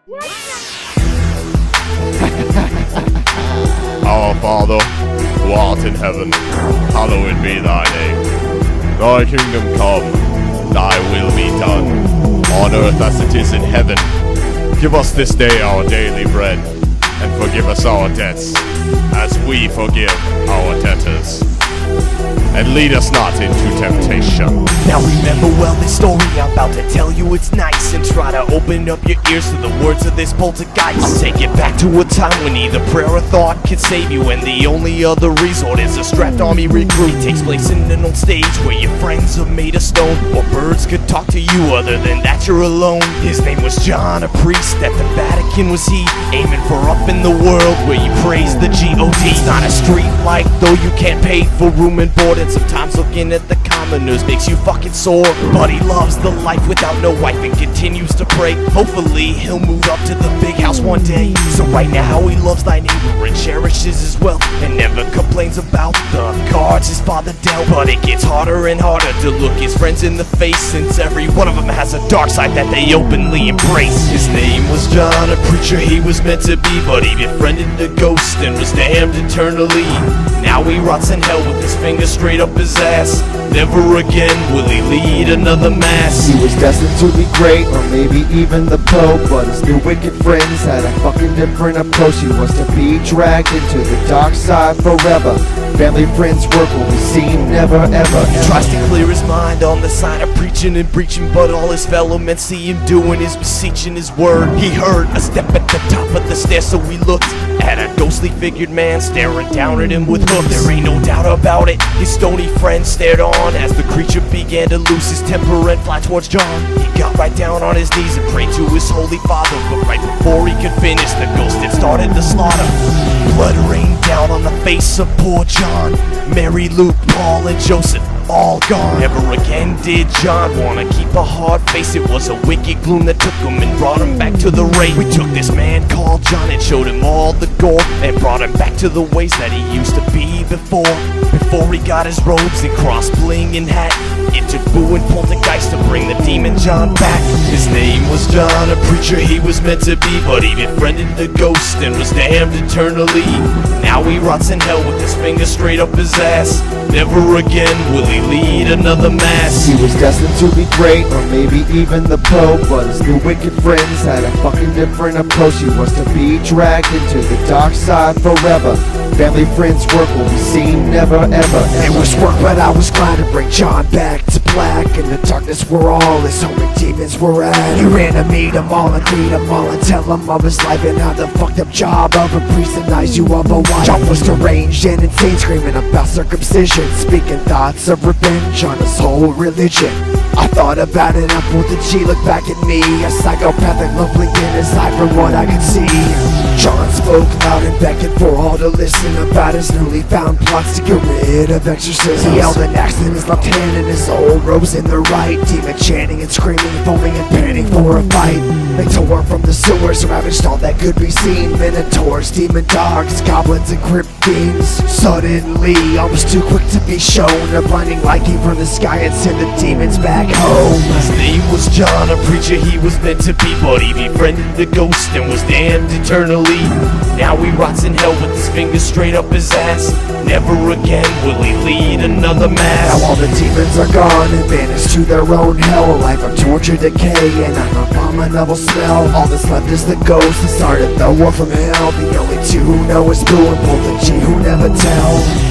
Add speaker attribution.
Speaker 1: Our Father, who art in heaven, hallowed be thy name. Thy kingdom come, thy will be done, on earth as it is in heaven. Give us this day our daily bread, and forgive us our debts, as we forgive our debtors. And lead us not into temptation.
Speaker 2: Now remember well this story I'm about to tell you, it's nice. And try to open up your ears to the words of this poltergeist. I'll take it back to a time when neither prayer or thought could save you, and the only other resort is a strapped army recruit. It takes place in an old stage where your friends are made of stone, or birds could talk to you, other than that you're alone. His name was John, a priest at the Vatican was he, aiming for up in the world where you praise the G-O-D. It's not a street light, though you can't pay for room and board, and sometimes looking at the commoners makes you fucking sore. But he loves the life without no wife and continues to pray. Hopefully he'll move up to the big house one day. So right now he loves thy neighbor and cherishes his wealth, and never complains about the cards his father dealt. But it gets harder and harder to look his friends in the face, since every one of them has a dark side that they openly embrace. His name was John, a preacher he was meant to be, but he befriended a ghost and was damned eternally. Now he rots in hell with his finger straight up his ass. Never again will he lead another mass.
Speaker 3: He was destined to be great, or maybe even the Pope, but his new wicked friends had a fucking different approach. He was to be dragged into the dark side forever. Family, friends, work will be seen never ever.
Speaker 2: He tries to clear his mind on the side of preaching and breaching, but all his fellow men see him doing is beseeching his word. He heard a step at the top of the stairs, so he looked at a ghostly figured man staring down at him with hooks. There ain't no doubt about it, his stony friend stared on as the creature began to lose his temper and fly towards John. He got right down on his knees and prayed to his holy father, but right before he could finish, the ghost had started the slaughter. Blood rained down on the face of poor John. Mary, Luke, Paul, and Joseph all gone. Never again did John wanna keep a hard face. It was a wicked gloom that took him and brought him back to the rain. We took this man called John and showed him all the gore, and brought him back to the ways that he used to be before he got his robes and cross bling and hat. It took Boo and Poltergeist to bring the demon John back. His name was John, a preacher he was meant to be, but he befriended the ghost and was damned eternally. Now he rots in hell with his finger straight up his ass. Never again will he lead another mass.
Speaker 3: He was destined to be great, or maybe even the Pope, but his new wicked friends had a fucking different approach. He was to be dragged into the dark side forever. Family, friends, work will be seen never ever.
Speaker 2: It was work, but I was glad to bring John back to black. In the darkness where all his homie demons were at. He ran to meet them all and greet them all and tell them of his life and how the fucked up job of a priest denies you of a wife. John was deranged and insane, screaming about circumcision, speaking thoughts of revenge on his whole religion. I thought about it, I pulled the G, looked back at me, a psychopathic love blinking in his eye from what I could see. John spoke loud and beckoned for all to listen about his newly found plots to get rid of exorcisms. He held an axe in his left hand and his old rose in the right, demon chanting and screaming, foaming and panting for a fight. They tore from the sewers, ravaged all that could be seen. Minotaurs, demon dogs, goblins and crypt fiends. Suddenly, almost too quick to be shown, a blinding light came from the sky and sent the demons back home. His name was John, a preacher he was meant to be, but he befriended the ghost and was damned eternally. Now he rots in hell with his fingers straight up his ass. Never again will he lead another mass.
Speaker 3: Now all the demons are gone and vanished to their own hell. A life of torture, decay, and an abominable smell. All that's left is the ghost that started the war from hell. The only two who know is Boo and Polta G, who never tell.